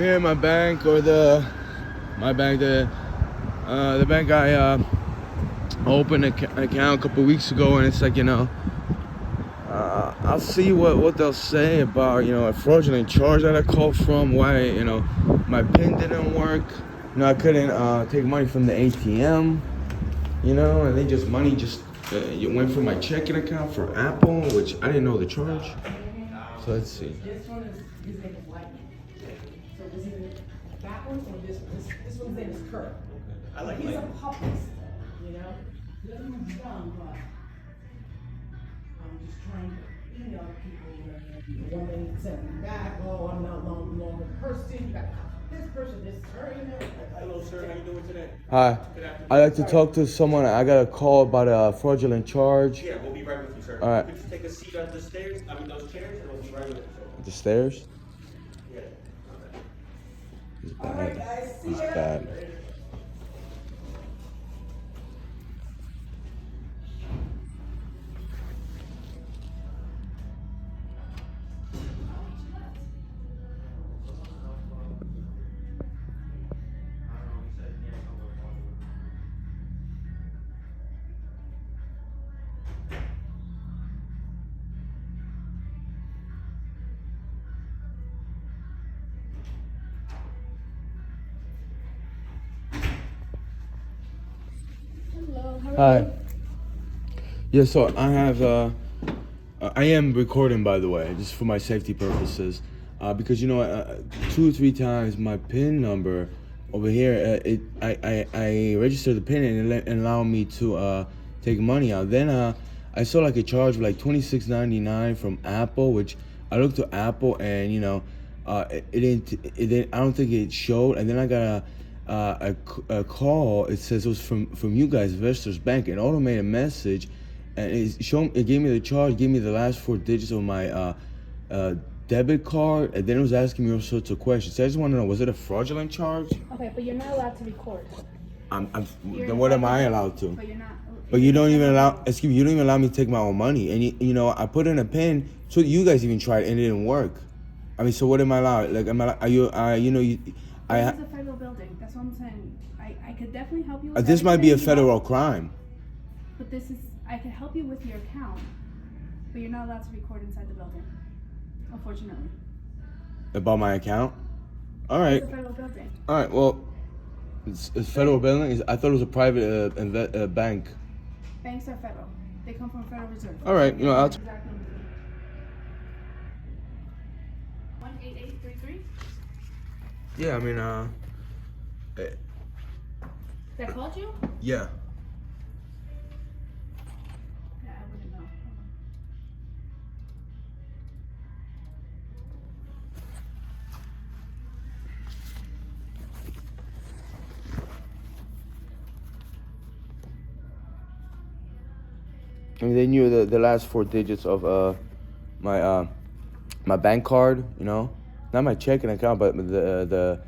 here at my bank, or the bank I opened an account a couple weeks ago, and it's like, I'll see what they'll say about, a fraudulent charge that I called from, why, my PIN didn't work. I couldn't take money from the ATM, and they just it went from my checking account for Apple, which I didn't know the charge. So let's see. This one is his name is Lightning. So is it that one or this one? This one's name is Kurt. I like He's Lightning. a puppist, The other one's young, but I'm just trying to email people. The one they sent me back, oh, I'm not no longer the person. You got this person, this her email. Hello, sir. How you doing today? Hi. I'd like to talk to someone. I got a call about a fraudulent charge. Yeah, we'll be right with you, sir. All right. Could you take a seat on the stairs? Those chairs, and we'll be right with you, sir. The stairs? Yeah. He's All right, bad. guys, see He's ya. bad. Hello, how are Hi. you? Yeah, so I am recording, by the way, just for my safety purposes, because 2 or 3 times my PIN number over here, I registered the PIN and it allowed me to take money out. Then I saw like a charge of like $26.99 from Apple, which I looked to Apple and it didn't. I don't think it showed. And then I got a call. It says it was from you guys, Investors Bank, and automated message, and it gave me the charge, gave me the last 4 digits of my debit card, and then it was asking me all sorts of questions. So I just want to know, was it a fraudulent charge? Okay, but you're not allowed to record. Then what am I allowed to? But you're not. But you don't even allow. Excuse me, you don't even allow me to take my own money, and I put in a PIN. So you guys even tried, and it didn't work. I mean, so what am I allowed? Like, are you? This is a federal building. That's what I'm saying. I could definitely help you with This might be a everything you federal want, crime. But I can help you with your account, but you're not allowed to record inside the building, unfortunately. About my account? All right. It's a federal building. All right. Well, it's federal building. I thought it was a private bank. Banks are federal. They come from Federal Reserve. All right. I'll. Exact number. 18833. Yeah. I mean. That called you? Yeah. Yeah, I wouldn't know. I mean, they knew the last 4 digits of my bank card. Not my checking account, but the.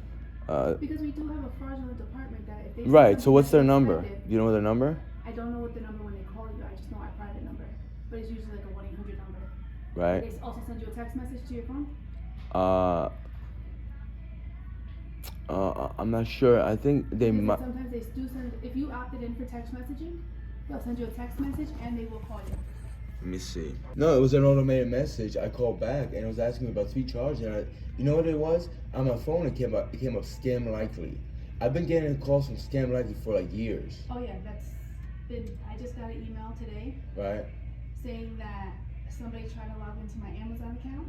Because we do have a fraudulent department that if they see Right. So something what's that's their number? suspected- Do you know their number? I don't know what the number when they call you. I just know our private number, but it's usually like a 1-800 number. Right. They also send you a text message to your phone. I'm not sure. I think they Because might. sometimes they do send. If you opted in for text messaging, they'll send you a text message and they will call you. Let me see. No, it was an automated message. I called back and it was asking me about 3 charges. And you know what it was? On my phone, it came up scam likely. I've been getting calls from scam likely for like years. Oh yeah, that's been. I just got an email today Right. saying that somebody tried to log into my Amazon account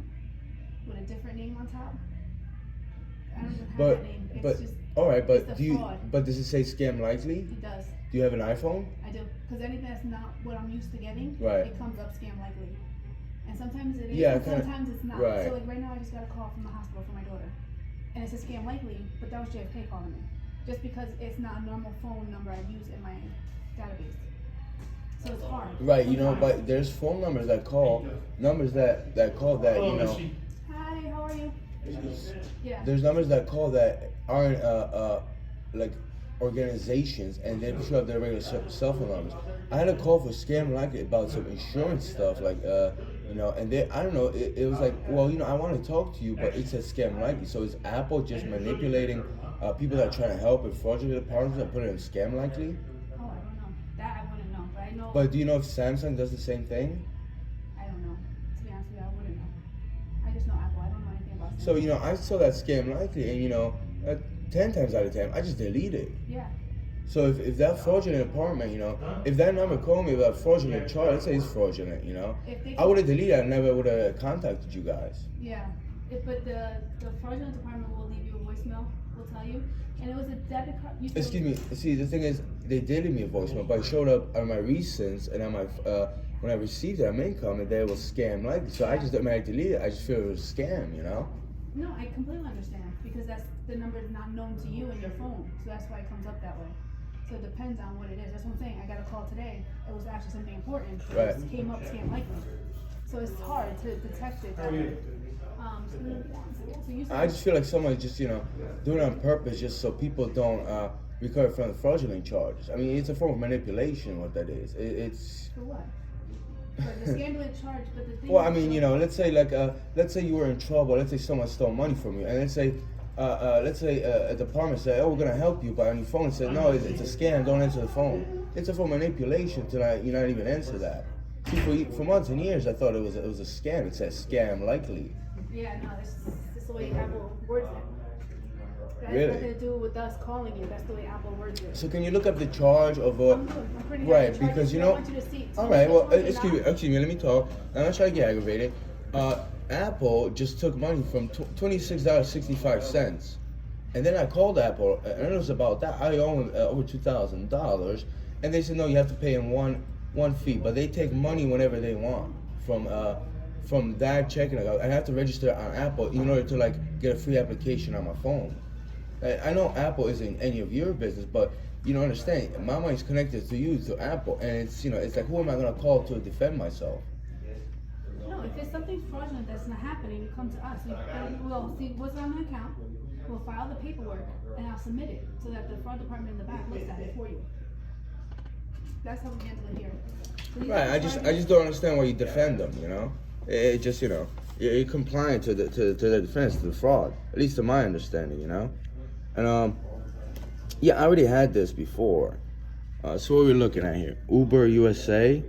with a different name on top. I don't even have that name. It's just. All right. But it's a fraud. But does it say scam likely? It does. Do you have an iPhone? I do, because anything that's not what I'm used to getting, Right. it comes up scam likely. And sometimes it is, Yeah, and kinda- sometimes it's not. right. So like right now I just got a call from the hospital for my daughter. And it's a scam likely, but that was JFK calling me. Just because it's not a normal phone number I use in my database. So it's hard. Right. But there's phone numbers that call call that Hi, how are you? Yeah. There's numbers that call that aren't like organizations, and they show up their regular cell phone numbers. I had a call for Scam Likely about some insurance stuff, like and they, I don't know, it was like, well, I want to talk to you, but it says Scam Likely. So is Apple just manipulating people that are trying to help in fraudulent departments and put it in Scam Likely? Oh, I don't know. That I wouldn't know, but I know. But do you know if Samsung does the same thing? I don't know. To be honest with you, I wouldn't know. I just know Apple. I don't know anything about. So I saw that Scam Likely, and 10 times out of 10, I just delete it. Yeah. So if that fraudulent apartment, if that number called me about fraudulent charge, let's say it's fraudulent, I would have deleted it. I never would have contacted you guys. Yeah. But the fraudulent department will leave you a voicemail. Will tell you, and it was a debit card. Excuse me. See, the thing is, they did leave me a voicemail, but it showed up on my recents and on my when I received it, on main comment, there was Scam Likely. So I just automatically deleted it. I just feel it was a scam, No, I completely understand because that's the number is not known to you in your phone, so that's why it comes up that way. So it depends on what it is. That's what I'm saying. I got a call today. It was actually something important. Right. It came up Scam Likely, so it's hard to detect it that way. So you said I just feel like someone's just doing it on purpose, just so people don't recover from the fraudulent charges. I mean, it's a form of manipulation. What that is, it's. For what? For the scandalous charge, but the thing. Well, I mean, let's say let's say you were in trouble. Let's say someone stole money from you, and let's say a department said, "Oh, we're gonna help you," but on your phone it said, "No, it's a scam. Don't answer the phone." It's a form of manipulation to not even answer that. See, for months and years, I thought it was a scam. It said Scam Likely. Yeah, no, it's the way Apple words it. That Really? has nothing to do with us calling you. That's the way Apple words it. So can you look up the charge of I'm pretty sure right? the charge Because is- I want you to see. all right. Well, Tell me excuse me. Let me talk. I'm not trying to get aggravated. Apple just took money from $26.65, and then I called Apple and it was about that. I owe them over $2,000, and they said no, you have to pay them one fee, but they take money whenever they want from that checking account. I have to register on Apple in order to get a free application on my phone. I know Apple isn't any of your business, but understand, my money's connected to you, to Apple, and it's it's like, who am I gonna call to defend myself? No, if it's something fraudulent that's not happening, you come to us. We'll see what's on the account. We'll file the paperwork, and I'll submit it so that the fraud department in the back looks at it for you. That's how we handle it here. So you Right. have I to just don't understand why you defend them. It just you're compliant to the defense, to the fraud, at least to my understanding. And yeah, I already had this before. So what are we looking at here? Uber USA,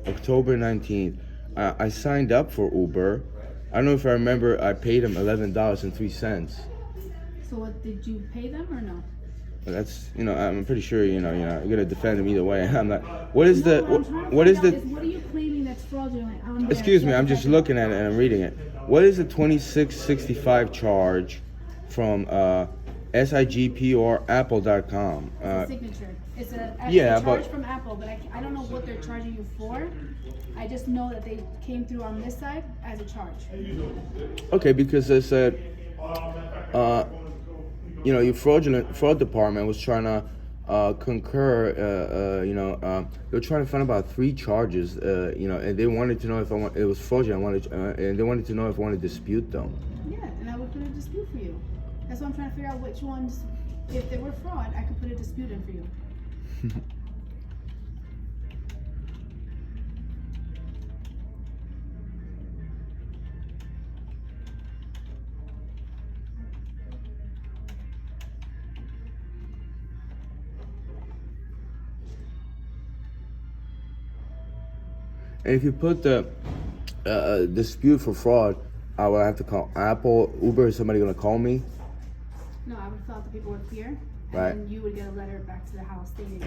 October 19th. I signed up for Uber. I don't know if I remember. I paid them $11.03. So what, did you pay them or no? That's I'm pretty sure you're gonna defend them either way. I'm not. What is the No, I'm trying to what is find the? out what are you claiming that's fraudulent on here? Excuse me, I'm just looking at it and I'm reading it. What is the $26.65 charge from SIGP or Apple.com? It's a signature. It's a yeah, charge but- from Apple, but I don't know what they're charging you for. I just know that they came through on this side as a charge. Okay, because they said, your fraud department was trying to concur. They were trying to find about 3 charges. And they wanted to know if it was fraudulent. And they wanted to know if I wanted to dispute them. Yeah, and I would put a dispute for you. That's why I'm trying to figure out which ones, if they were fraud, I could put a dispute in for you. And if you put the dispute for fraud, I will have to call Apple, Uber. Is somebody gonna call me? No, I would fill out the paperwork here, and Right. then you would get a letter back to the house stating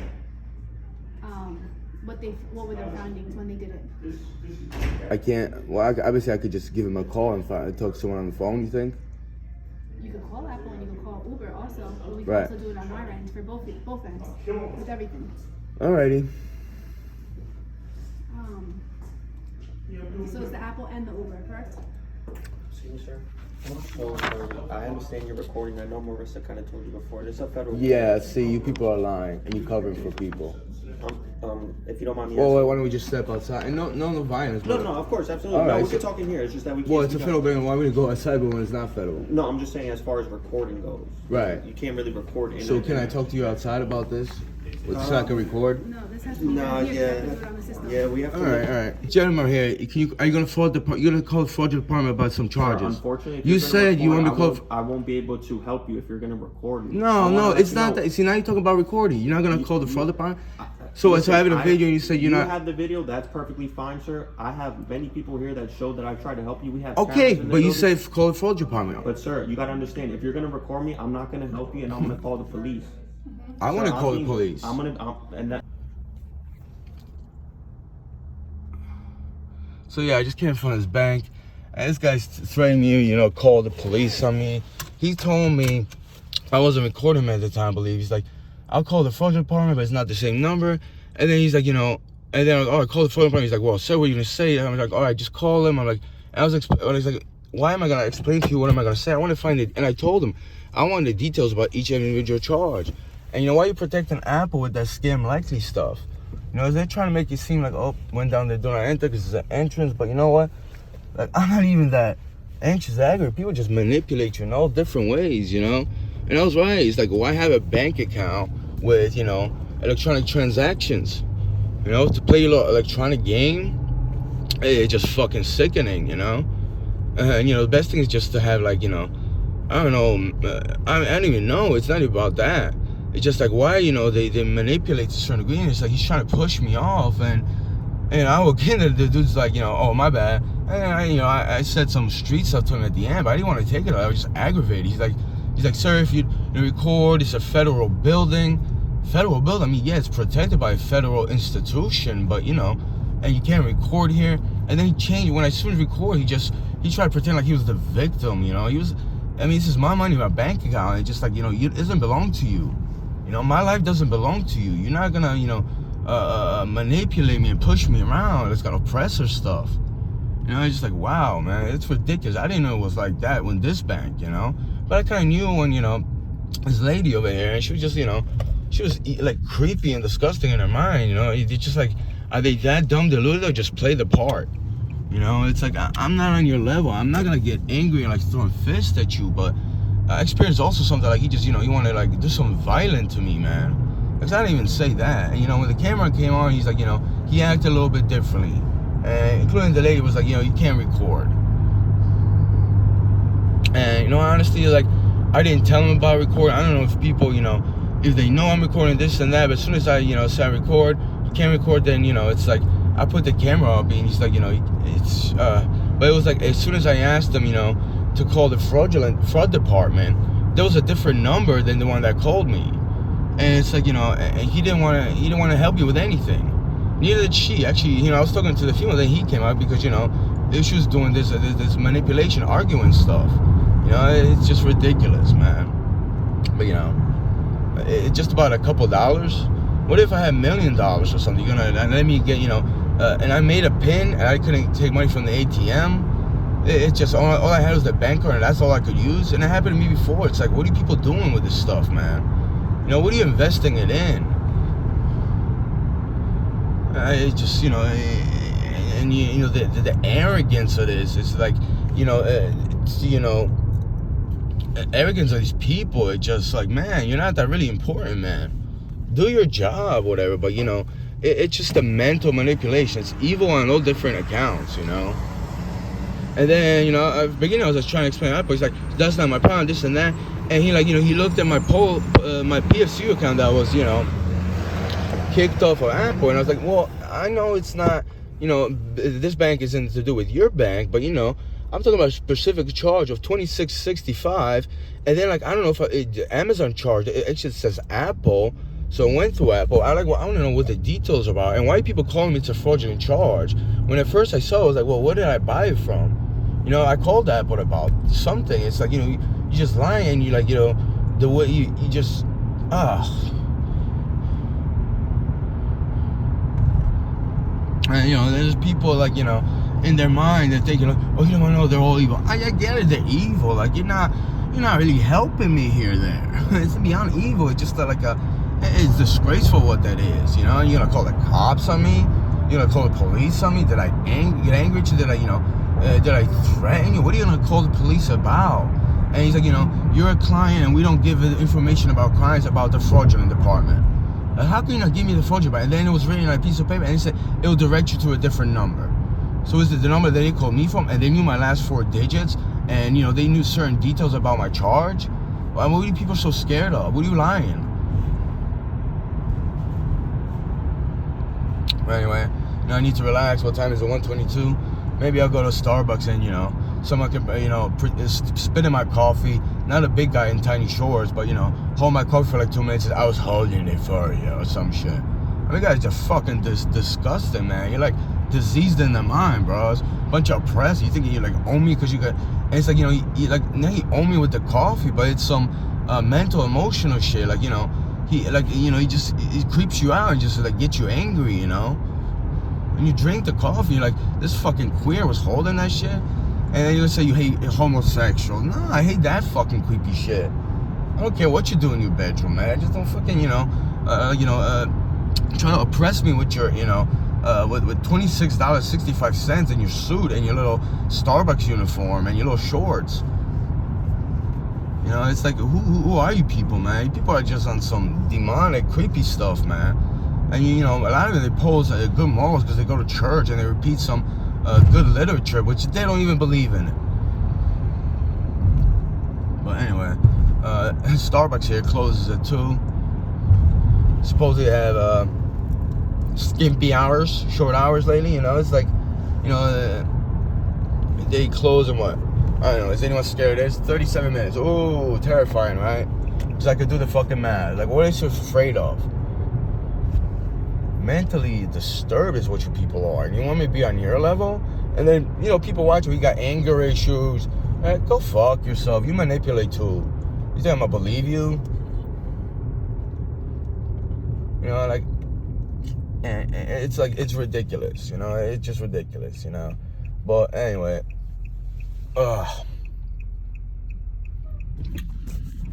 what were their findings when they did it. I can't. Well, obviously, I could just give him a call and talk to someone on the phone. You think? You could call Apple and you could call Uber also, but we can Right. also do it on our end for both ends with everything. Alrighty. So it's the Apple and the Uber, correct? Excuse me, sir. So, I understand you're recording. I know Marissa kind of told you before. There's a federal. Yeah. See, you people are lying, and you covering for people. If you don't mind me Well, asking. why don't we just step outside? And no violence. No, but- no, of course, absolutely. All No, right, we can so- talk in here. It's just that we can't. Well, it's a federal building. Why would we go outside when it's not federal? No, I'm just saying as far as recording goes. Right. You can't really record in So it. can I talk to you outside about this? So I can record? No, this has to be No, done here, 'cause I have to do yeah. it on the system. Yeah, we have to. All right. Gentlemen here, are you gonna fraud the? You're gonna call the fraud department about some charges? Unfortunately, if you you're gonna said you record, want me to call. I won't be able to help you if you're gonna record me. I No, wanna let it's you not know. that. See, now you're talking about recording. You're not gonna call the fraud department. So Listen, I have it a video, and you say you're not. You have the video. That's perfectly fine, sir. I have many people here that show that I've tried to help you. We have. Okay, cameras in the but you building. say call the fraud department. But sir, you gotta understand. If you're gonna record me, I'm not gonna help you, and I'm gonna call the police. I want to Sir, call I'm the being- police. and that. So yeah, I just came from his bank, and this guy's threatening me, call the police on me. He told me I wasn't recording him at the time, I believe. He's like, I'll call the fraud department, but it's not the same number. And then he's like, and then I was, all right, call the fraud department. He's like, well, sir, what are you gonna say? I'm like, all right, just call him. I'm like, I was like, why am I gonna explain to you what am I gonna say? I want to find it, and I told him I wanted the details about each individual charge. And why you protecting Apple with that scam likely stuff? They're trying to make it seem like, oh, went down there, do not enter because it's an entrance. But you know what? Like, I'm not even that anxious, angry. People just manipulate you in all different ways, And I was right. It's like, why have a bank account with, electronic transactions? To play your little electronic game, it's just fucking sickening, And, the best thing is just to have, like, I don't know. I don't even know. It's not about that. It's just like, why, they manipulate to a certain degree. And it's like, he's trying to push me off. And I will get it. The dude's like, oh, my bad. And I said some street stuff to him at the end, but I didn't want to take it. I was just aggravated. He's like, sir, if you record, it's a federal building. Federal building? I mean, yeah, it's protected by a federal institution, but, and you can't record here. And then he changed. When I soon as record, he tried to pretend like he was the victim, this is my money, my bank account. It's just like, it doesn't belong to you. My life doesn't belong to you. You're not gonna, manipulate me and push me around. It's got oppressor stuff. It's just like, wow, man, it's ridiculous. I didn't know it was like that when this bank, But I kind of knew when, this lady over here, and she was just, she was like creepy and disgusting in her mind, It's just like, are they that dumb deluded or just play the part? It's like, I'm not on your level. I'm not gonna get angry and like throwing fists at you, but I experienced also something like he just, he wanted to like do something violent to me, man. Because I didn't even say that. And, when the camera came on, he's like, he acted a little bit differently. And including the lady was like, you can't record. And, honestly, like, I didn't tell him about recording. I don't know if people, if they know I'm recording this and that, but as soon as I, say I record, you can't record, then, it's like, I put the camera up and he's like, it's, but it was like, as soon as I asked him, to call the fraud department, there was a different number than the one that called me. And it's like, and he didn't want to help you with anything. Neither did she. Actually, I was talking to the female, then he came out because, she was doing this manipulation, arguing stuff. It's just ridiculous, man. But, it's just about a couple dollars. What if I had $1 million or something? You're gonna let me get, and I made a PIN and I couldn't take money from the ATM. It's just all I had was the bank card and that's all I could use. And it happened to me before. It's like, what are people doing with this stuff, man? What are you investing it in? It's just, and the arrogance of this. It's like, arrogance of these people. It's just like, man, you're not that really important, man. Do your job, whatever. But it's just a mental manipulation. It's evil on all different accounts, And then, at the beginning, I was just trying to explain Apple. He's like, that's not my problem, this and that. And he, like, he looked at my my PFCU account that was, kicked off of Apple. And I was like, well, I know it's not, this bank isn't to do with your bank, but, I'm talking about a specific charge of $26.65. And then, like, I don't know if Amazon charged, it actually says Apple. So it went through Apple. I want to know what the details are about and why people calling me it's a fraudulent charge. When at first I saw it, I was like, well, where did I buy it from? I called Apple about something. It's like, you just lying and you like, the way you just, And, there's people like, in their mind they're thinking, like, oh, you don't want to know they're all evil. I get it, they're evil. Like, you're not really helping me here, there. It's beyond evil. It's just like It's disgraceful what that is, you know? You're gonna call the cops on me? You're gonna call the police on me? Did I get angry at you? Did I threaten you? What are you gonna call the police about? And he's like, you're a client and we don't give information about clients about the fraudulent department. How can you not give me the fraudulent? And then it was written on a piece of paper and it said it'll direct you to a different number. So is it the number that they called me from? And they knew my last 4 digits, and they knew certain details about my charge. What are you people so scared of? What are you lying? But anyway, I need to relax. What time is it? 1:22. Maybe I'll go to Starbucks and someone can spit in my coffee. Not a big guy in tiny shorts, but hold my coffee for like 2 minutes. And I was holding it for you or some shit. I mean, guys, just fucking disgusting, man. You're like diseased in the mind, bro. It's a bunch of press. You think you like owe me because you got? And it's like you like now you owe me with the coffee, but it's some mental, emotional shit. Like he creeps you out and just like gets you angry, When you drink the coffee, you're like, this fucking queer was holding that shit, and then you say you hate homosexual. No, I hate that fucking creepy shit. I don't care what you do in your bedroom, man. I just don't fucking trying to oppress me with your with $26.65 in your suit and your little Starbucks uniform and your little shorts. It's like, who are you people, man? People are just on some demonic, creepy stuff, man. And a lot of them, they pose good morals because they go to church and they repeat some good literature, which they don't even believe in it. But anyway, Starbucks here closes at 2. Supposedly they have skimpy hours, short hours lately. It's like, they close in what? I don't know. Is anyone scared of this? 37 minutes. Ooh, terrifying, right? Because I could do the fucking math. Like, what are you so afraid of? Mentally disturbed is what you people are. And you want me to be on your level? And then, people watching, we got anger issues. Go fuck yourself. You manipulate too. You think I'm gonna believe you? It's ridiculous. It's just ridiculous, But anyway.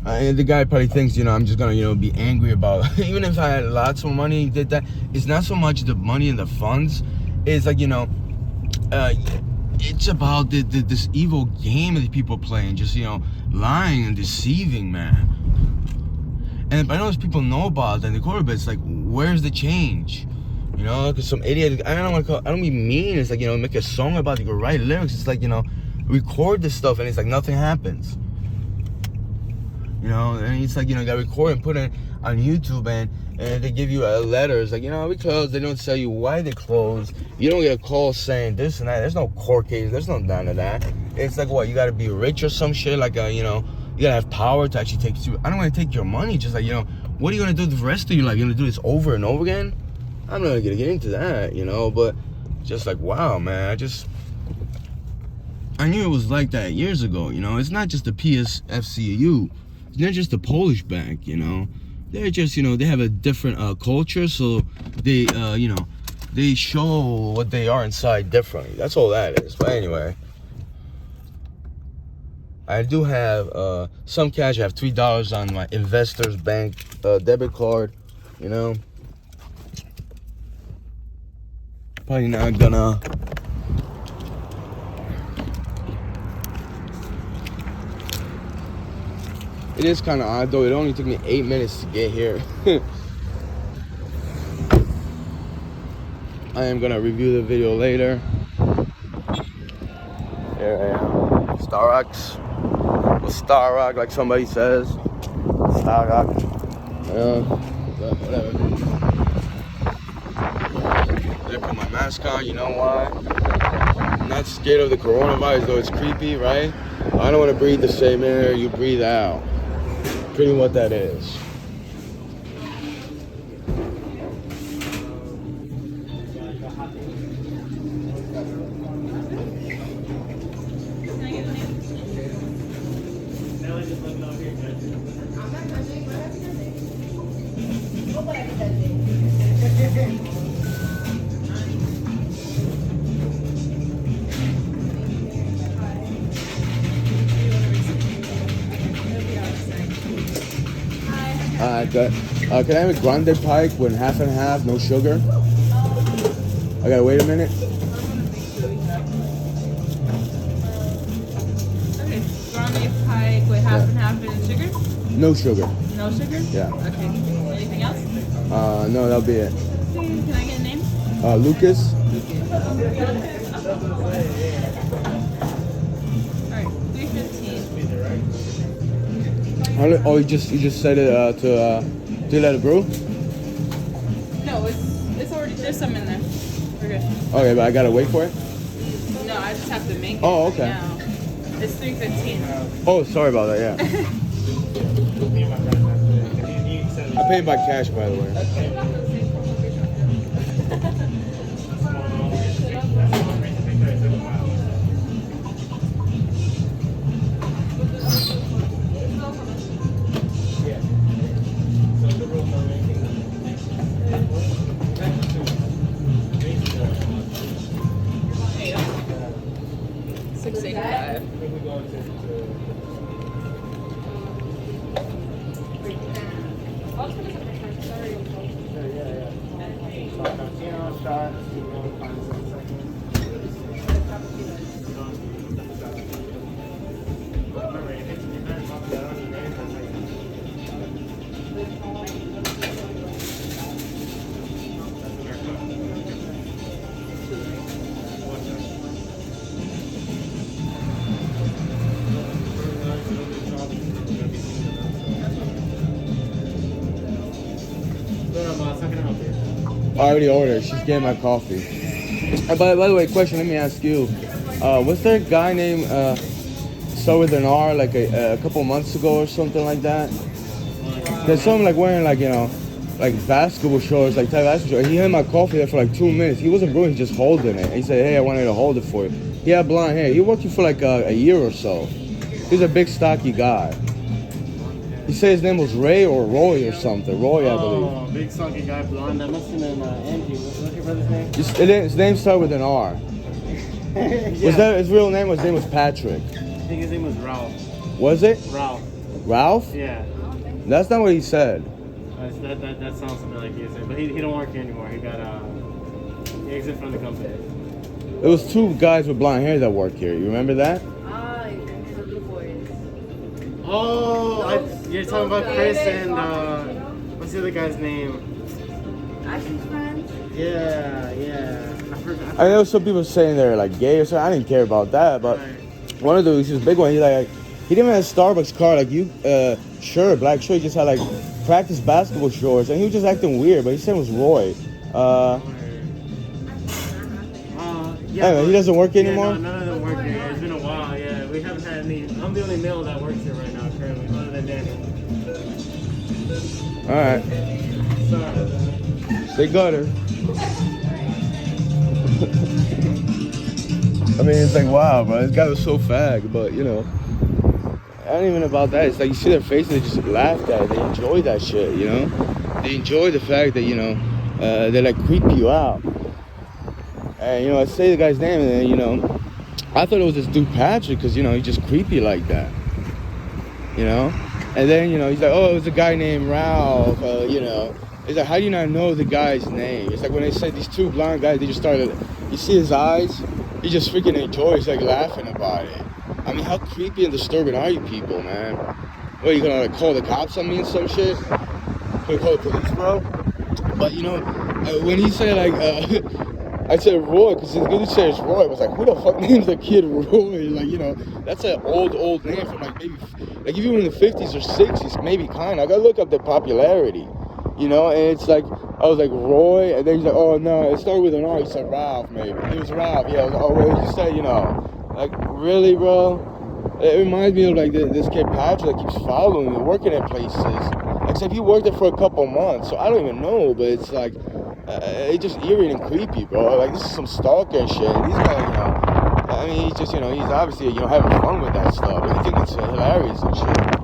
The guy probably thinks, I'm just gonna, be angry about even if I had lots of money and did that. It's not so much the money and the funds. It's like, it's about this evil game that people playing, just, lying and deceiving, man. And I know those people know about that in the quarter, but it's like, where's the change? Because some idiot, I don't be mean. It's like, make a song about it, you write lyrics. It's like, record this stuff and it's like nothing happens. And it's like, you gotta record and put it on YouTube and they give you letters like, we closed. They don't tell you why they closed. You don't get a call saying this and that. There's no court case. There's no none of that. It's like, what, you gotta be rich or some shit? Like, you gotta have power to actually take you. I don't want to take your money. Just like, what are you gonna do the rest of your life? You're gonna do this over and over again? I'm not gonna get into that, but just like, wow, man, I knew it was like that years ago, It's not just the PSFCU. It's not just the Polish bank, They're just, they have a different culture, so they, they show what they are inside differently. That's all that is. But anyway, I do have some cash. I have $3 on my Investors Bank debit card, Probably not gonna. It is kind of odd though. It only took me 8 minutes to get here. I am gonna review the video later. Here I am. Starbucks. Well, Star Rock, like somebody says. Star Rock. Whatever. I put my mask on, you know why? I'm not scared of the coronavirus, though it's creepy, right? I don't want to breathe the same air you breathe out. Pretty what that is. Can I have a grande pike with half and half, no sugar? I gotta wait a minute. Okay, brownie pike with half and half and sugar? No sugar. No sugar? Yeah. Okay. Anything else? No, that'll be it. Okay, can I get a name? Lucas. Alright, 315. Oh, you just said it to let it brew? No, it's already, there's some in there. We're good. Okay, but I gotta wait for it. No, I just have to make it. Oh, okay. Right now. It's 315. Oh, sorry about that. Yeah. I paid by cash, by the way. $6.85. I already ordered. She's getting my coffee. By the way, question. Let me ask you. Was there a guy named start with an R like a couple months ago or something like that? There's someone like wearing like like basketball shorts, like tight basketball shorts. He had my coffee there for like 2 minutes. He wasn't brewing. He just holding it. He said, "Hey, I wanted to hold it for you." He had blonde hair. He worked here for like a year or so. He's a big stocky guy. He said his name was Ray or Roy or something. Roy, I believe. Oh, big stocky guy, blonde. That must have been Angie. What's your brother's name? His name started with an R. Yeah. Was that his real name? His name was Patrick. I think his name was Ralph. Was it? Ralph. Ralph? Yeah. That's not what he said. That sounds something like he said. But he don't work here anymore. He got he exited from the company. It was 2 guys with blonde hair that work here. You remember that? Oh, you're talking about Chris and what's the other guy's name? Ashley's friends? Yeah. I forgot. I know some people saying they're like gay or something. I didn't care about that, but one of the dudes, he was a big one. He didn't have a Starbucks card like you. Shirt, black shirt. He just had like practice basketball shorts, and he was just acting weird. But he said it was Roy. Yeah, anyway, he doesn't work anymore. No, none of them work here. It's been a while. Yeah, we haven't had any. I'm the only male that works here right now currently, other than Daniel. All right, Sorry. they got her. I mean, it's like wow, bro. This guy was so fag, but you know. I don't even know about that. It's like you see their faces, they just laugh at it. They enjoy that shit, you know? They enjoy the fact that, you know, they like creep you out. And, you know, I say the guy's name and then, you know, I thought it was this dude Patrick because, you know, he's just creepy like that. You know? And then, you know, he's like, oh, it was a guy named Ralph, you know. He's like, how do you not know the guy's name? It's like when they said these 2 blonde guys, they just started, you see his eyes? He just freaking enjoys, like, laughing about it. I mean, how creepy and disturbing are you people, man? What, you gonna like call the cops on me and some shit? Gonna call the police, bro? But you know, when he said like, I said Roy, because the dude said it's Roy. I was like, who the fuck names the kid Roy? Like, you know, that's an old name from like maybe, like if you were in the 50s or 60s, maybe kind of. I gotta look up the popularity, you know, and it's like, I was like, Roy, and then he's like, oh no, it started with an R. He said Ralph, maybe. It was Ralph, yeah. I was like, oh, well, you said, you know. Like, really, bro? It reminds me of, like, this kid Patrick that keeps following me, working at places. Except he worked there for a couple months, so I don't even know, but it's, like, it's just eerie and creepy, bro. Like, this is some stalker shit. These guys, you know, I mean, he's just, you know, he's obviously, you know, having fun with that stuff. And I think it's hilarious and shit.